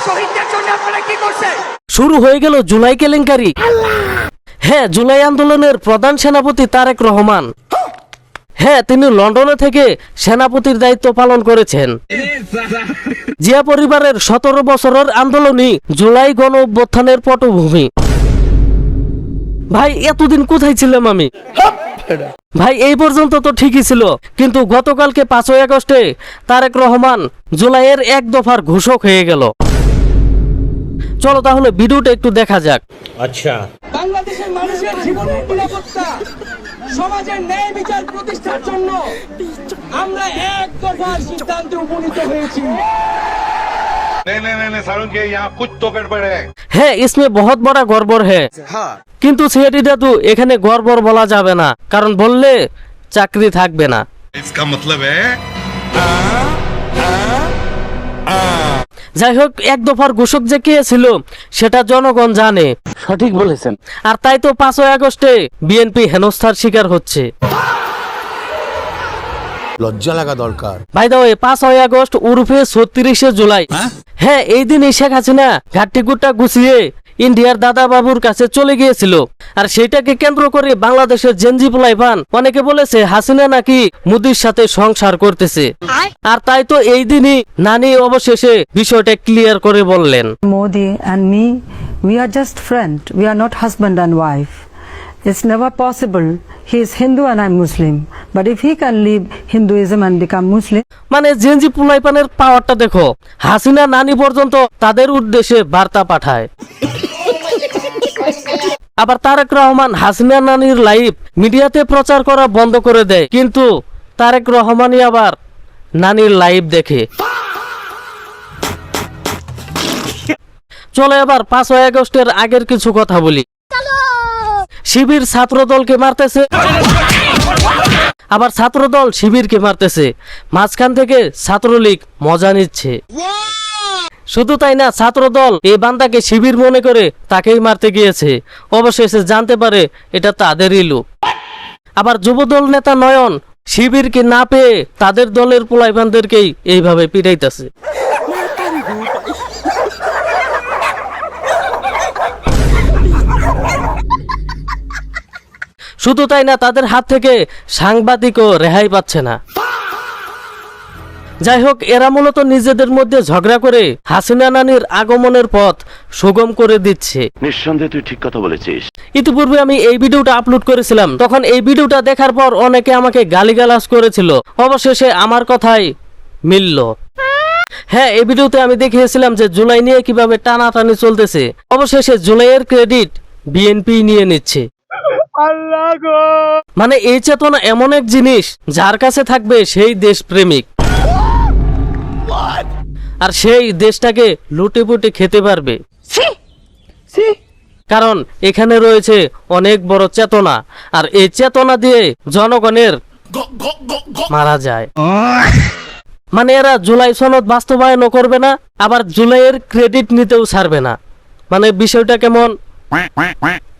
শহীদদের জন্য আপনারা কি করছেন? শুরু হয়ে গেল জুলাই কেলেঙ্কারি। হ্যাঁ, জুলাই আন্দোলনের প্রধান সেনাপতি তারেক রহমান, হ্যাঁ তিনি লন্ডনে থেকে সেনাপতির দায়িত্ব পালন করেছেন। জিয়া পরিবারের 17 বছরের আন্দোলনই জুলাই গণ অভ্যুত্থানের পটভূমি। ভাই এতদিন কোথায় ছিলাম আমি? ভাই এই পর্যন্ত তো ঠিকই ছিল, কিন্তু গতকালকে 5ই আগস্টে তারেক রহমান জুলাইয়ের এক দফার ঘোষক হয়ে গেল। চলো তাহলে ভিডিওটা একটু দেখা যাক। আচ্ছা, বাংলাদেশের মানুষের জীবনের নিরাপত্তা, সমাজের ন্যায় বিচার প্রতিষ্ঠার জন্য আমরা এক দফার সিদ্ধান্তে উপনীত হয়েছি। नहीं सारुण के यहाँ कुछ तो गड़बड़ है। হ্যাঁ, इसमें बहुत बड़ा গড়বড় है। কিন্তু সিআইডি দাদু এখানে গড়বড় বলা যাবে না, কারণ বললে চাকরি থাকবে না। इसका मतलब है যাই হোক, এক দফার ঘোষক যে কে ছিল সেটা জনগণ জানে। সঠিক বলেছেন। আর তাই তো 5ই আগস্টে বিএনপি হেনস্থার শিকার হচ্ছে। লজ্জা লাগা দরকার। বাই দ্য ওয়ে, 5ই আগস্ট উরফে 36শে জুলাই, হ্যাঁ এই দিনই শেখ হাসিনা ঘাট্টিগুট্টা গুছিয়ে ইন্ডিয়ার দাদা বাবুর কাছে চলে গিয়েছিল। আর সেইটাকে কেন্দ্র করে বাংলাদেশের জেনজি পোলাইপান অনেকে বলেছে হাসিনা নাকি মোদির সাথে সংসার করতেছে। আর তাই তো এই দিনই নানি অবশেষে বিষয়টা ক্লিয়ার করে বললেন, Modi and me, we are just friends. We are not husband and wife. It's never possible. He is Hindu and I'm Muslim. But if he can leave Hinduism and become Muslim, মানে Gen Z পোলাইপানের পাওয়ারটা দেখো, হাসিনা নানি পর্যন্ত তাদের উদ্দেশ্যে বার্তা পাঠায়। আবার তারেক রহমান হাসিনা নানির লাইভ মিডিয়াতে প্রচার করা বন্ধ করে দেয়, কিন্তু তারেক রহমানই আবার নানির লাইভ দেখে। চলো এবার 5ই আগস্টের আগের কিছু কথা বলি। শিবির ছাত্র দলকে মারতেছে, আবার ছাত্রদল শিবিরকে মারতেছে, মাঝখান থেকে ছাত্রলীগ মজা নিচ্ছে। শুধু তাই না, ছাত্রদল এই বান্দাকে শিবির মনে করে তাকেই মারতে গিয়েছে, অবশেষে জানতে পারে এটা তাদেরই লোক। আবার যুবদল নেতা নয়ন শিবিরকে না পেয়ে তাদের দলের পোলাইবানদেরকেই এইভাবে পিটাইতেছে। শুধু তাই না, তাদের হাত থেকে সাংবাদিকও রেহাই পাচ্ছে না। যাই হোক, এরা মূলত নিজেদের মধ্যে ঝগড়া করে হাসিনা নানির আগমনের পথ সুগম করে দিচ্ছে। নিঃসন্দেহে তুই ঠিক কথা বলেছিস। ইতিপূর্বে আমি এই ভিডিওটা আপলোড করেছিলাম, তখন এই ভিডিওটা দেখার পর অনেকে আমাকে গালিগালাজ করেছিল, অবশেষে আমার কথাই মিলল। হ্যাঁ, এই ভিডিওতে আমি দেখিয়েছিলাম যে জুলাই নিয়ে কিভাবে টানাটানি চলতেছে, অবশেষে জুলাইয়ের ক্রেডিট বিএনপি নিয়ে নিচ্ছে। মানে এই চেতনা এমন এক জিনিস যার কাছে থাকবে সেই দেশপ্রেমিক, আর সেই দেশটাকে লুটে পুটে খেতে পারবে, কারণ এখানে রয়েছে অনেক বড় চেতনা, আর এই চেতনা দিয়ে জনগণের মারা যায়। মানে এরা জুলাই সনদ বাস্তবায়নও করবে না, আবার জুলাইয়ের ক্রেডিট নিতেও ছাড়বে না। মানে বিষয়টা কেমন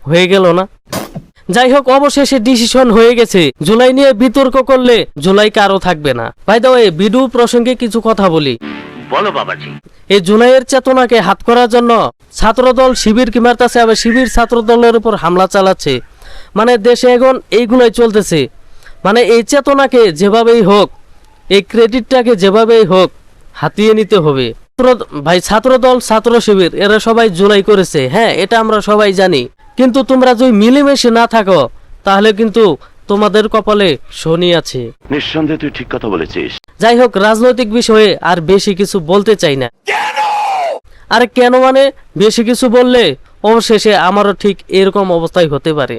হয়ে গেল না? যাই হোক, অবশেষে ডিসিশন হয়ে গেছে, জুলাই নিয়ে বিতর্ক করলে জুলাই কারো থাকবে না। বাই দ্য ওয়ে, ভিডিও প্রসঙ্গে কিছু কথা বলি। বলো বাবাজি। এই জুলাইয়ের চেতনাকে হাত করার জন্য ছাত্রদল শিবিরকে মারতেছে, আবার শিবির ছাত্রদলের উপর হামলা চালাচ্ছে। মানে দেশে এখন এইগুলাই চলতেছে। মানে এই চেতনাকে যেভাবেই হোক, এই ক্রেডিটটাকে যেভাবেই হোক হাতিয়ে নিতে হবে। ভাই, ছাত্রদল ছাত্র শিবির এরা সবাই জুলাই করেছে, হ্যাঁ এটা আমরা সবাই জানি, কিন্তু তোমরা যদি মিলেমিশে না থাকো তাহলে কিন্তু তোমাদের কপালে শনি আছে। নিঃসন্দেহে তুই ঠিক কথা বলেছিস। যাই হোক, রাজনৈতিক বিষয়ে আর বেশি কিছু বলতে চাই না। আরে কেন, মানে বেশি কিছু বললে অবশেষে আমারও ঠিক এরকম অবস্থায় হতে পারে।